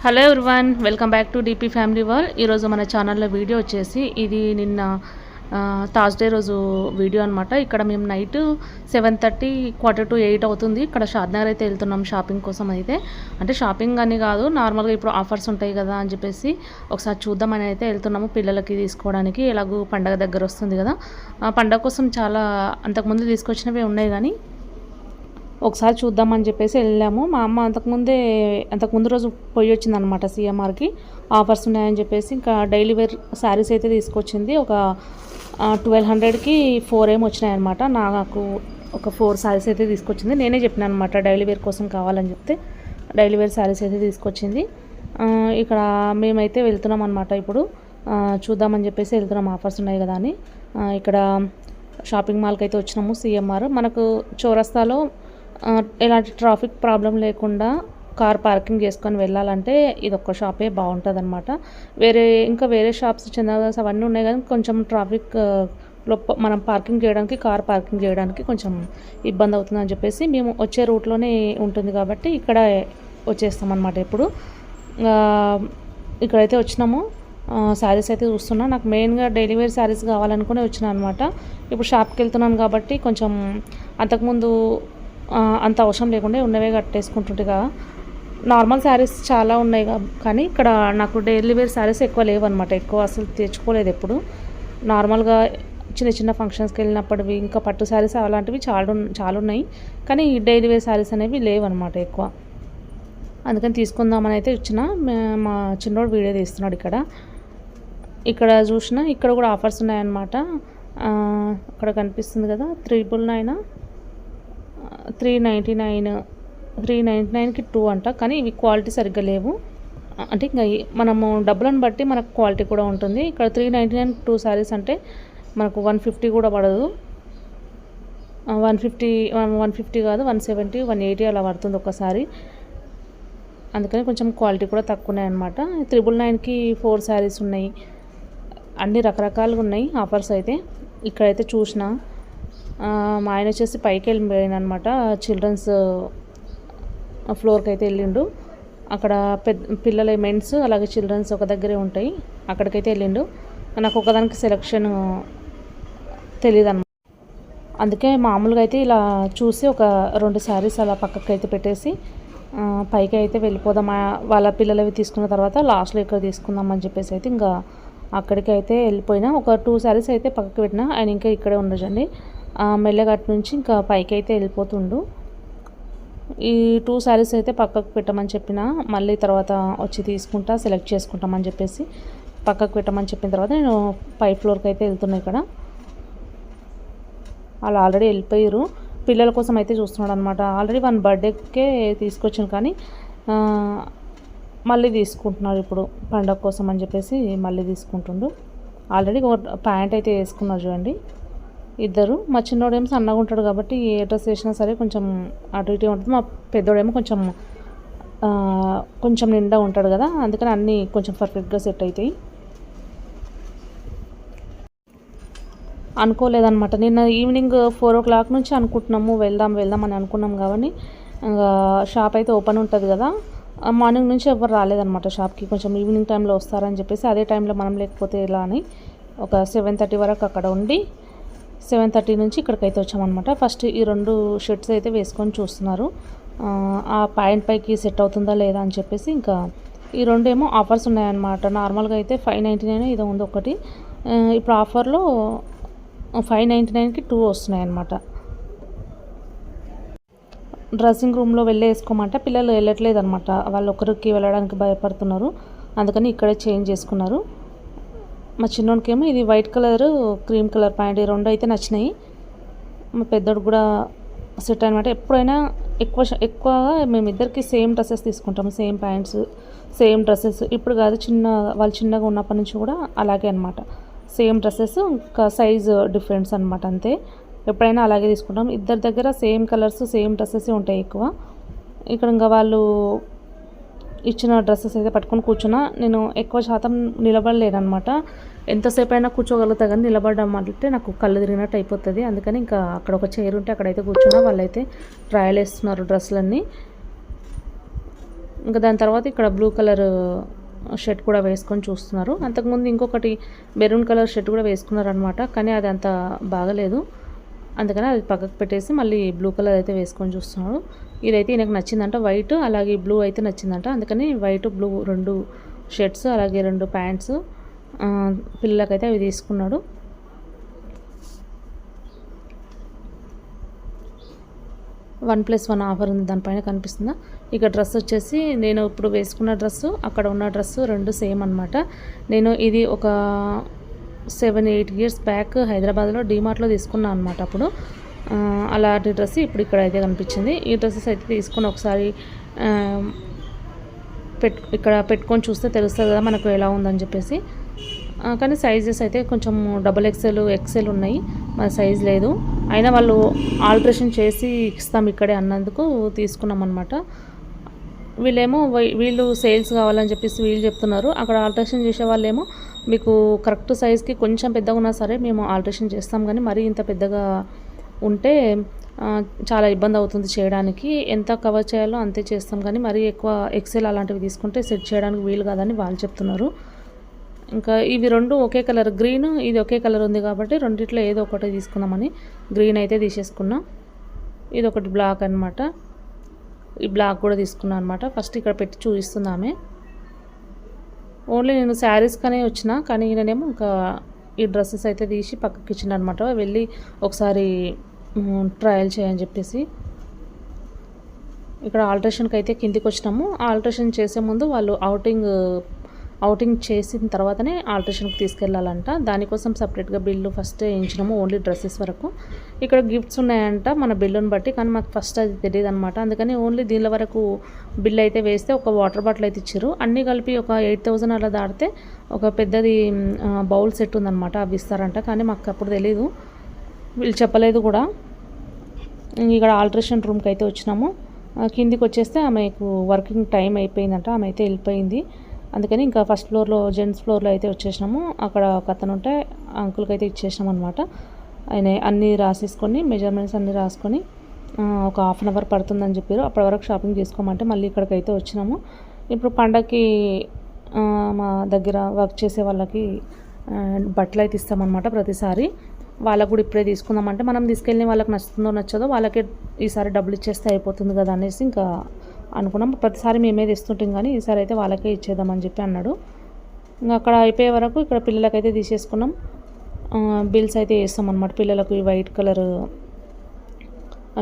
Hello everyone, welcome back to DP family world. ఈరోజు మన ఛానల్లో వీడియో వచ్చేసి ఇది నిన్న థర్స్డే రోజు వీడియో అనమాట. ఇక్కడ మేము నైట్ 7:30 7:45 అవుతుంది. ఇక్కడ షాద్నగర్ అయితే వెళ్తున్నాం షాపింగ్ కోసం. అయితే అంటే షాపింగ్ అని కాదు, నార్మల్గా ఇప్పుడు ఆఫర్స్ ఉంటాయి కదా అని చెప్పేసి ఒకసారి చూద్దామని అయితే వెళ్తున్నాము పిల్లలకి తీసుకోవడానికి. ఎలాగూ పండగ దగ్గర వస్తుంది కదా, పండగ కోసం చాలా అంతకుముందు తీసుకొచ్చినవే ఉన్నాయి కానీ ఒకసారి చూద్దామని చెప్పేసి వెళ్ళాము. మా అమ్మ అంతకుముందు రోజు పోయి వచ్చిందనమాట సిఎంఆర్కి. ఆఫర్స్ ఉన్నాయని చెప్పేసి ఇంకా డైలీ వేర్ శారీస్ అయితే తీసుకొచ్చింది. ఒక 1200కి 4 ఏమో వచ్చినాయన్నమాట. నాకు ఒక 4 శారీస్ అయితే తీసుకొచ్చింది. నేనే చెప్పిన అనమాట డైలీ వేర్ కోసం కావాలని చెప్తే డైలీ వేర్ శారీస్ అయితే తీసుకొచ్చింది. ఇక్కడ మేమైతే వెళ్తున్నాం అనమాట. ఇప్పుడు చూద్దామని చెప్పేసి వెళ్తున్నాం, ఆఫర్స్ ఉన్నాయి కదా అని. ఇక్కడ షాపింగ్ మాల్కి అయితే వచ్చినాము సిఎంఆర్. మనకు చౌరస్తాలో ఎలాంటి ట్రాఫిక్ ప్రాబ్లం లేకుండా కార్ పార్కింగ్ చేసుకొని వెళ్ళాలంటే ఇది ఒక్క షాపే బాగుంటుంది అనమాట. ఇంకా వేరే షాప్స్ చందాదాస్ అవన్నీ ఉన్నాయి కానీ కొంచెం ట్రాఫిక్ మనం పార్కింగ్ చేయడానికి, కార్ పార్కింగ్ చేయడానికి కొంచెం ఇబ్బంది అవుతుందని చెప్పేసి మేము వచ్చే రూట్లోనే ఉంటుంది కాబట్టి ఇక్కడ వచ్చేస్తాం అనమాట. ఇప్పుడు ఇక్కడైతే వచ్చినాము. శారీస్ అయితే చూస్తున్నా. నాకు మెయిన్గా డైలీ వేర్ శారీస్ కావాలనుకుని వచ్చినా అనమాట. ఇప్పుడు షాప్కి వెళ్తున్నాను కాబట్టి కొంచెం అంతకుముందు అంత అవసరం లేకుండా ఉన్నవే కట్టేసుకుంటుంటే కదా. నార్మల్ శారీస్ చాలా ఉన్నాయి కానీ ఇక్కడ నాకు డైలీ వేర్ శారీస్ ఎక్కువ లేవన్నమాట. ఎక్కువ అసలు తెచ్చుకోలేదు ఎప్పుడు. నార్మల్గా చిన్న చిన్న ఫంక్షన్స్కి వెళ్ళినప్పటివి, ఇంకా పట్టు శారీస్ అలాంటివి చాలా ఉన్నాయి కానీ డైలీ వేర్ శారీస్ అనేవి లేవన్నమాట ఎక్కువ. అందుకని తీసుకుందామని అయితే ఇచ్చిన. మా చిన్నోడు వీడియో తీస్తున్నాడు. ఇక్కడ చూసిన ఇక్కడ కూడా ఆఫర్స్ ఉన్నాయన్నమాట. అక్కడ కనిపిస్తుంది కదా, 399కి 2 అంట. కానీ ఇవి క్వాలిటీ సరిగ్గా లేవు. అంటే ఇంకా మనము డబ్బులను బట్టి మనకు క్వాలిటీ కూడా ఉంటుంది. ఇక్కడ 399 2 శారీస్ అంటే మనకు 150 కూడా పడదు. 150 కాదు, 170 180 అలా పడుతుంది ఒకసారి. అందుకని కొంచెం క్వాలిటీ కూడా తక్కువనే అనమాట. 999కి 4 శారీస్ ఉన్నాయి. అన్ని రకరకాలుగా ఉన్నాయి ఆఫర్స్ అయితే. ఇక్కడైతే చూసిన మా ఆయన వచ్చేసి పైకి వెళ్ళిపోయాను అనమాట. చిల్డ్రన్స్ ఫ్లోర్కి అయితే వెళ్ళిండు. అక్కడ పిల్లల మెన్స్ అలాగే చిల్డ్రన్స్ ఒక దగ్గరే ఉంటాయి, అక్కడికైతే వెళ్ళిండు. నాకు ఒకదానికి సెలెక్షన్ తెలియదు అనమాట. అందుకే మామూలుగా అయితే ఇలా చూసి ఒక 2 శారీస్ అలా పక్కకి అయితే పెట్టేసి పైకి అయితే వెళ్ళిపోదాం. వాళ్ళ పిల్లలవి తీసుకున్న తర్వాత లాస్ట్లో ఇక్కడ తీసుకుందామని చెప్పేసి అయితే ఇంకా అక్కడికి అయితే వెళ్ళిపోయినా. ఒక 2 శారీస్ అయితే పక్కకి పెట్టినా. ఆయన ఇంకా ఇక్కడే ఉండొచ్చండి. మెల్లగట్టు నుంచి ఇంకా పైకి అయితే వెళ్ళిపోతుండు. ఈ 2 శారీస్ అయితే పక్కకు పెట్టమని చెప్పిన, మళ్ళీ తర్వాత వచ్చి తీసుకుంటా సెలెక్ట్ చేసుకుంటామని చెప్పేసి పక్కకు పెట్టమని చెప్పిన తర్వాత నేను పై ఫ్లోర్కి అయితే వెళ్తున్నా. ఇక్కడ వాళ్ళు ఆల్రెడీ వెళ్ళిపోయారు. పిల్లల కోసం అయితే చూస్తున్నాడు అనమాట. ఆల్రెడీ 1 బర్త్డేకే తీసుకొచ్చాను కానీ మళ్ళీ తీసుకుంటున్నాడు ఇప్పుడు పండగ కోసం అని చెప్పేసి మళ్ళీ తీసుకుంటుండు. ఆల్రెడీ ప్యాంట్ అయితే వేసుకున్నారు చూడండి ఇద్దరు. మా చిన్నోడేమో సన్నగా ఉంటాడు కాబట్టి ఏ డ్రెస్ వేసినా సరే కొంచెం అటు ఇటు ఉంటుంది. మా పెద్దోడేమో కొంచెం నిండా ఉంటాడు కదా, అందుకని అన్నీ కొంచెం పర్ఫెక్ట్గా సెట్ అవుతాయి. అనుకోలేదన్నమాట. నిన్న ఈవినింగ్ 4 o'clock నుంచి అనుకుంటున్నాము వెళ్దాం అని అనుకున్నాం కాబట్టి షాప్ అయితే ఓపెన్ ఉంటుంది కదా. మార్నింగ్ నుంచి ఎవరు రాలేదన్నమాట షాప్కి. కొంచెం ఈవినింగ్ టైంలో వస్తారని చెప్పేసి అదే టైంలో మనం లేకపోతే ఇలా అని ఒక 7:30 వరకు అక్కడ ఉండి 7:30 నుంచి ఇక్కడికైతే వచ్చామన్నమాట. ఫస్ట్ ఈ 2 షర్ట్స్ అయితే వేసుకొని చూస్తున్నారు. ఆ ప్యాంట్ పైకి సెట్ అవుతుందా లేదా అని చెప్పేసి ఇంకా ఈ 2 ఏమో ఆఫర్స్ ఉన్నాయన్నమాట. నార్మల్గా అయితే 599 ఇది ఉంది ఒకటి. ఇప్పుడు ఆఫర్లో 599కి 2 వస్తున్నాయన్నమాట. డ్రెస్సింగ్ రూమ్లో వేసుకోమంటే పిల్లలు వెళ్ళట్లేదు అనమాట. వాళ్ళు ఒకరికి వెళ్ళడానికి భయపడుతున్నారు. అందుకని ఇక్కడే చేంజ్ చేసుకున్నారు. మా చిన్నోడికేమో ఇది white colour, cream colour pant, ఈ 2 అయితే నచ్చినాయి. మా పెద్దోడు కూడా సెట్ అనమాట. ఎప్పుడైనా ఎక్కువగా మేమిద్దరికి సేమ్ డ్రెస్సెస్ తీసుకుంటాము, సేమ్ ప్యాంట్స్ సేమ్ డ్రెస్సెస్. ఇప్పుడు కాదు, వాళ్ళు చిన్నగా ఉన్నప్పటి నుంచి కూడా అలాగే అనమాట. సేమ్ డ్రెస్సెస్, ఇంకా సైజ్ డిఫరెన్స్ అనమాట అంతే. ఎప్పుడైనా అలాగే తీసుకుంటాం. ఇద్దరి దగ్గర సేమ్ కలర్స్ సేమ్ డ్రెస్సెస్ ఉంటాయి ఎక్కువ. ఇక్కడ ఇంకా వాళ్ళు ఇచ్చిన డ్రెస్సెస్ అయితే పట్టుకొని కూర్చున్నా. నేను ఎక్కువ శాతం నిలబడలేనమాట. ఎంతసేపు అయినా కూర్చోగలుగుతా కానీ నిలబడడం అంటే నాకు కళ్ళు తిరిగినట్టు అయిపోతుంది. అందుకని ఇంకా అక్కడ ఒక చైర్ ఉంటే అక్కడైతే కూర్చున్నా. వాళ్ళైతే ట్రయల్ వేస్తున్నారు డ్రెస్సులన్నీ. ఇంకా దాని తర్వాత ఇక్కడ బ్లూ కలర్ షర్ట్ కూడా వేసుకొని చూస్తున్నారు. అంతకుముందు ఇంకొకటి మెరూన్ కలర్ షర్ట్ కూడా వేసుకున్నారు అనమాట. కానీ అది అంత బాగలేదు, అందుకని అది పక్కకు పెట్టేసి మళ్ళీ బ్లూ కలర్ అయితే వేసుకొని చూస్తున్నాడు. ఇదైతే ఈయనకు నచ్చిందంట, వైట్ అలాగే బ్లూ అయితే నచ్చిందంట. అందుకని వైట్ బ్లూ 2 షర్ట్స్ అలాగే 2 ప్యాంట్స్ పిల్లలకైతే అవి తీసుకున్నాడు. $1+1 ఆఫర్ ఉంది, దానిపైన కనిపిస్తుందా. ఇక డ్రెస్ వచ్చేసి నేను ఇప్పుడు వేసుకున్న డ్రెస్సు అక్కడ ఉన్న డ్రెస్సు 2 సేమ్ అనమాట. నేను ఇది ఒక 7-8 ఇయర్స్ బ్యాక్ హైదరాబాద్లో డీమార్ట్లో తీసుకున్నాను అనమాట. అప్పుడు అలాంటి డ్రెస్ ఇప్పుడు ఇక్కడ అయితే కనిపించింది. ఈ డ్రెస్సెస్ అయితే తీసుకుని ఒకసారి ఇక్కడ పెట్టుకొని చూస్తే తెలుస్తుంది కదా మనకు ఎలా ఉందని చెప్పేసి. కానీ సైజెస్ అయితే కొంచెం XXL XL ఉన్నాయి, మన సైజ్ లేదు. అయినా వాళ్ళు ఆల్ట్రేషన్ చేసి ఇస్తాం ఇక్కడే అన్నందుకు తీసుకున్నాం అనమాట. వీళ్ళు సేల్స్ కావాలని చెప్పేసి వీళ్ళు చెప్తున్నారు. అక్కడ ఆల్ట్రేషన్ చేసే వాళ్ళేమో మీకు కరెక్ట్ సైజ్కి కొంచెం పెద్దగా ఉన్నా సరే మేము ఆల్ట్రేషన్ చేస్తాం, కానీ మరీ ఇంత పెద్దగా ఉంటే చాలా ఇబ్బంది అవుతుంది చేయడానికి. ఎంత కవర్ చేయాలో అంతే చేస్తాం, కానీ మరీ ఎక్కువ XL అలాంటివి తీసుకుంటే సెట్ చేయడానికి వీలు కాదని వాళ్ళు చెప్తున్నారు. ఇంకా ఇవి 2 ఒకే కలర్, గ్రీన్ ఇది ఒకే కలర్ ఉంది కాబట్టి రెండిట్లో ఏదో ఒకటి తీసుకుందామని గ్రీన్ అయితే తీసేసుకున్నాం. ఇది ఒకటి బ్లాక్ అనమాట, ఈ బ్లాక్ కూడా తీసుకున్నాను అనమాట. ఫస్ట్ ఇక్కడ పెట్టి చూపిస్తున్నామే. ఓన్లీ నేను శారీస్కనే వచ్చిన, కానీ నేనేమో ఇంకా ఈ డ్రెస్సెస్ అయితే తీసి పక్కకి ఇచ్చిన అనమాట. వెళ్ళి ఒకసారి ట్రయల్ చేయని చెప్పేసి. ఇక్కడ ఆల్ట్రేషన్కి అయితే కిందికి వచ్చినాము. ఆల్ట్రేషన్ చేసే ముందు వాళ్ళు అవుటింగ్ చేసిన తర్వాతనే ఆల్ట్రేషన్కి తీసుకెళ్ళాలంట. దానికోసం సపరేట్గా బిల్లు ఫస్ట్ వేయించినాము, ఓన్లీ డ్రెస్సెస్ వరకు. ఇక్కడ గిఫ్ట్స్ ఉన్నాయంట మన బిల్లుని బట్టి, కానీ మాకు ఫస్ట్ అది తెలియదు అనమాట. అందుకని ఓన్లీ దీని వరకు బిల్ అయితే వేస్తే ఒక వాటర్ బాటిల్ అయితే ఇచ్చారు. అన్నీ కలిపి ఒక 8,000 అలా దాటితే ఒక పెద్దది బౌల్ సెట్ ఉందన్నమాట, అవి ఇస్తారంట. కానీ మాకు అప్పుడు తెలీదు, వీళ్ళు చెప్పలేదు కూడా. ఇక్కడ ఆల్ట్రేషన్ రూమ్కి అయితే వచ్చినాము. కిందికి వచ్చేస్తే ఆమెకు వర్కింగ్ టైం అయిపోయిందంట, ఆమె అయితే వెళ్ళిపోయింది. అందుకని ఇంకా ఫస్ట్ ఫ్లోర్లో జెంట్స్ ఫ్లోర్లో అయితే వచ్చేసినాము. అక్కడ ఒక అతను ఉంటే అంకుల్కి అయితే ఇచ్చేసినాం అనమాట. ఆయన అన్నీ రాసేసుకొని మెజర్మెంట్స్ అన్నీ రాసుకొని ఒక ½ అవర్ పడుతుందని చెప్పారు. అప్పటి వరకు షాపింగ్ చేసుకోమంటే మళ్ళీ ఇక్కడికి అయితే వచ్చినాము. ఇప్పుడు పండగకి మా దగ్గర వర్క్ చేసే వాళ్ళకి బట్టలు అయితే ఇస్తామన్నమాట ప్రతిసారి. వాళ్ళకు కూడా ఇప్పుడే తీసుకుందామంటే మనం తీసుకెళ్ళిన వాళ్ళకి నచ్చుతుందో నచ్చదో వాళ్ళకి ఈసారి డబ్బులు ఇచ్చేస్తే అయిపోతుంది కదా అనేసి ఇంకా అనుకున్నాం. ప్రతిసారి మేమే తెస్తుంటాం, కానీ ఈసారి అయితే వాళ్ళకే ఇచ్చేద్దామని చెప్పి అన్నాడు. ఇంకా అక్కడ అయిపోయే వరకు ఇక్కడ పిల్లలకైతే తీసేసుకున్నాం. బిల్స్ అయితే వేస్తాం అన్నమాట. పిల్లలకు ఈ వైట్ కలర్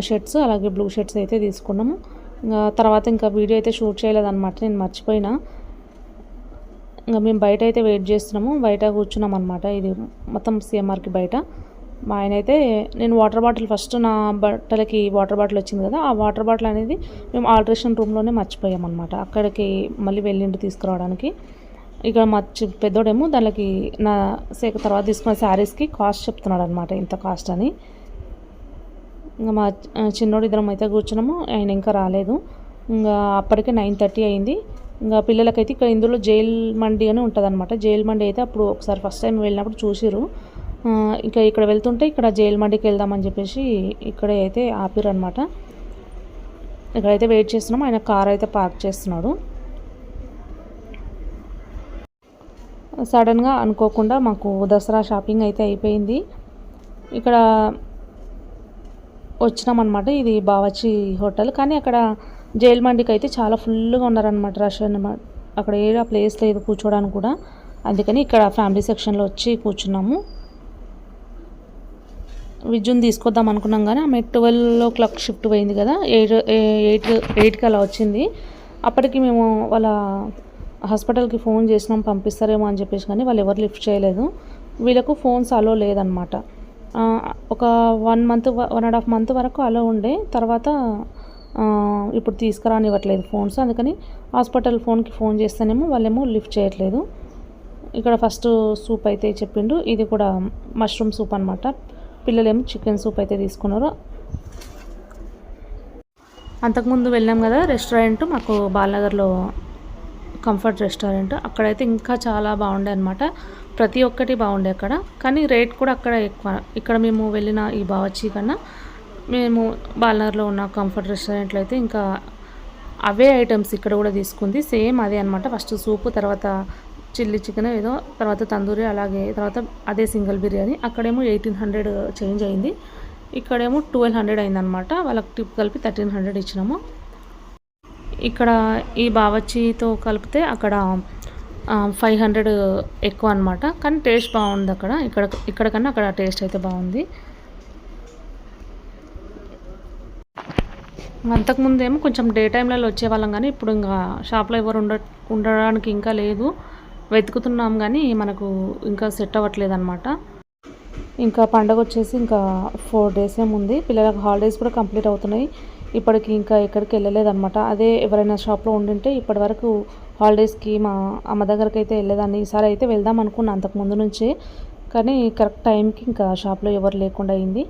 షర్ట్స్ అలాగే బ్లూ షర్ట్స్ అయితే తీసుకున్నాము. ఇంకా తర్వాత ఇంకా వీడియో అయితే షూట్ చేయలేదన్నమాట, నేను మర్చిపోయినా. ఇంకా మేము బయట అయితే వెయిట్ చేస్తున్నాము, బయట కూర్చున్నాం అనమాట. ఇది మొత్తం CMRకి బయట. మా ఆయన అయితే నేను వాటర్ బాటిల్ ఫస్ట్ నా బట్టలకి వాటర్ బాటిల్ వచ్చింది కదా, ఆ వాటర్ బాటిల్ అనేది మేము ఆల్ట్రేషన్ రూమ్లోనే మర్చిపోయామన్నమాట. అక్కడికి మళ్ళీ వెళ్ళిండు తీసుకురావడానికి. ఇక్కడ మా పెద్దోడేమో దానికి నా తర్వాత తీసుకున్న శారీస్కి కాస్ట్ చెప్తున్నాడు అనమాట, ఇంత కాస్ట్ అని. ఇంకా మా చిన్నోడు ఇద్దరం అయితే కూర్చున్నాము, ఆయన ఇంకా రాలేదు. ఇంకా అప్పటికే 9:30 అయింది. ఇంకా పిల్లలకైతే ఇక్కడ ఇందులో జైల్ మండి అని ఉంటుంది అనమాట. జైల్ మండి అయితే అప్పుడు ఒకసారి ఫస్ట్ టైం వెళ్ళినప్పుడు చూసిరు. ఇంకా ఇక్కడ వెళ్తుంటే ఇక్కడ జైల్ మండికి వెళ్దామని చెప్పేసి ఇక్కడే అయితే ఆపిరు అనమాట. ఇక్కడైతే వెయిట్ చేస్తున్నాం, ఆయన కార్ అయితే పార్క్ చేస్తున్నాడు. సడన్గా అనుకోకుండా మాకు దసరా షాపింగ్ అయితే అయిపోయింది. ఇక్కడ వచ్చినామన్నమాట. ఇది బావచి హోటల్, కానీ అక్కడ జైల్ మండికి అయితే చాలా ఫుల్గా ఉన్నారనమాట, రష్ అనమాట. అక్కడ ఏ ప్లేస్ లేదు కూర్చోడానికి కూడా, అందుకని ఇక్కడ ఫ్యామిలీ సెక్షన్లో వచ్చి కూర్చున్నాము. విద్యుని తీసుకొద్దాం అనుకున్నాం, కానీ ఆమె 12 షిఫ్ట్ పోయింది కదా, 8కి అలా వచ్చింది. అప్పటికి మేము వాళ్ళ హాస్పిటల్కి ఫోన్ చేసినాం పంపిస్తారేమో అని చెప్పేసి, కానీ వాళ్ళు ఎవరు లిఫ్ట్ చేయలేదు. వీళ్ళకు ఫోన్స్ అలో లేదనమాట. ఒక 1.5 మంత్ వరకు అలో ఉండే, తర్వాత ఇప్పుడు తీసుకురానివ్వట్లేదు ఫోన్స్. అందుకని హాస్పిటల్ ఫోన్కి ఫోన్ చేస్తేనేమో వాళ్ళేమో లిఫ్ట్ చేయట్లేదు. ఇక్కడ ఫస్ట్ సూప్ అయితే చెప్పిండు, ఇది కూడా మష్రూమ్ సూప్ అనమాట. పిల్లలేమో చికెన్ సూప్ అయితే తీసుకున్నారు. అంతకుముందు వెళ్ళాం కదా రెస్టారెంట్, మాకు బాలనగర్లో కంఫర్ట్ రెస్టారెంట్, అక్కడైతే ఇంకా చాలా బాగుండే అనమాట. ప్రతి ఒక్కటి బాగుండే అక్కడ, కానీ రేట్ కూడా అక్కడ ఎక్కువ. ఇక్కడ మేము వెళ్ళిన ఈ బావచి కన్నా మేము బాలనగర్లో ఉన్న కంఫర్ట్ రెస్టారెంట్లో అయితే ఇంకా అవే ఐటమ్స్ ఇక్కడ కూడా తీసుకుంది, సేమ్ అదే అనమాట. ఫస్ట్ సూపు, తర్వాత చిల్లీ చికెన్ ఏదో, తర్వాత తందూరి, అలాగే తర్వాత అదే సింగిల్ బిర్యానీ. అక్కడేమో 1800 చేంజ్ అయింది, ఇక్కడేమో 1200 అయిందనమాట. వాళ్ళకి టిప్ కలిపి 1300 ఇచ్చినాము. ఇక్కడ ఈ బావచ్చితో కలిపితే అక్కడ 500 ఎక్కువ అనమాట. కానీ టేస్ట్ బాగుంది అక్కడ, ఇక్కడ కన్నా అక్కడ టేస్ట్ అయితే బాగుంది. అంతకుముందేమో కొంచెం డే టైంలలో వచ్చేవాళ్ళం, కానీ ఇప్పుడు ఇంకా షాప్లో ఎవరు ఉండడానికి ఇంకా లేదు. వెతుకుతున్నాం కానీ మనకు ఇంకా సెట్ అవ్వట్లేదు అనమాట. ఇంకా పండగ వచ్చేసి ఇంకా 4 days ఉంది. పిల్లలకు హాలిడేస్ కూడా కంప్లీట్ అవుతున్నాయి. ఇప్పటికి ఇంకా ఎక్కడికి వెళ్ళలేదన్నమాట. అదే ఎవరైనా షాప్లో ఉండింటే ఇప్పటి వరకు హాలిడేస్కి మా అమ్మ దగ్గరికి అయితే వెళ్ళేదాన్ని. ఈసారి అయితే వెళ్దాం అనుకున్నా అంతకుముందు నుంచే, కానీ కరెక్ట్ టైంకి ఇంకా షాప్లో ఎవరు లేకుండా అయింది.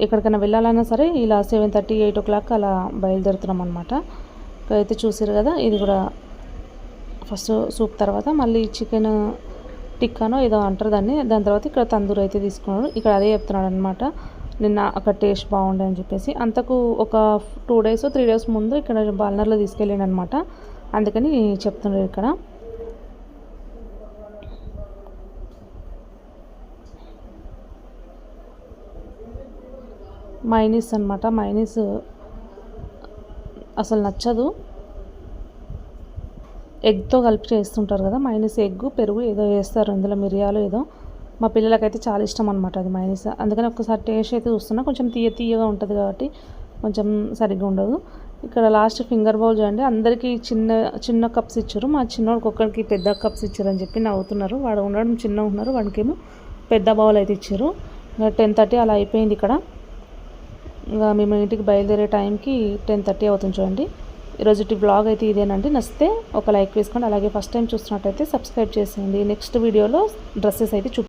ఎక్కడికైనా వెళ్ళాలన్నా సరే ఇలా 7:30, 8 o'clock అలా బయలుదేరుతున్నాం అనమాట. అయితే చూసారు కదా, ఇది కూడా ఫస్ట్ సూప్, తర్వాత మళ్ళీ చికెన్ టిక్కానో ఏదో అంటారు దాన్ని. దాని తర్వాత ఇక్కడ తందూరి అయితే తీసుకున్నాడు. ఇక్కడ అదే చెప్తున్నాడు అనమాట, నిన్న అక్కడ టేస్ట్ బాగుండే అని చెప్పేసి. అంతకు ఒక 2 days, 3 days ముందు ఇక్కడ బాల్నర్లో తీసుకెళ్ళాడు అనమాట. అందుకని చెప్తున్నాడు ఇక్కడ. మైనీస్ అనమాట. మైనీస్ అసలు నచ్చదు, ఎగ్తో కలిపి చేస్తుంటారు కదా మైనీస్. ఎగ్, పెరుగు ఏదో వేస్తారు ఇందులో, మిరియాలు ఏదో. మా పిల్లలకైతే చాలా ఇష్టం అనమాట అది మైనీస్. అందుకని ఒక్కసారి టేస్ట్ అయితే చూస్తున్నా, కొంచెం తీయగా ఉంటుంది కాబట్టి కొంచెం సరిగ్గా ఉండదు. ఇక్కడ లాస్ట్ ఫింగర్ బౌల్ చూడండి, అందరికీ చిన్న కప్స్ ఇచ్చారు. మా చిన్నోడికి ఒక్కడికి పెద్ద కప్స్ ఇచ్చారని చెప్పి నవ్వుతున్నారు. వాడు ఉండడం చిన్న ఉన్నారు, వాడికేమో పెద్ద బౌల్ అయితే ఇచ్చారు. 10:30 అలా అయిపోయింది ఇక్కడ. ఇంకా మేము ఇంటికి బయలుదేరే టైంకి 10:30 అవుతుంది చూడండి. ఈరోజు బ్లాగ్ అయితే ఇదేనండి. నచ్చితే ఒక లైక్ వేసుకోండి. అలాగే ఫస్ట్ టైం చూస్తున్నట్టయితే సబ్స్క్రైబ్ చేసేయండి. నెక్స్ట్ వీడియోలో డ్రెస్సెస్ అయితే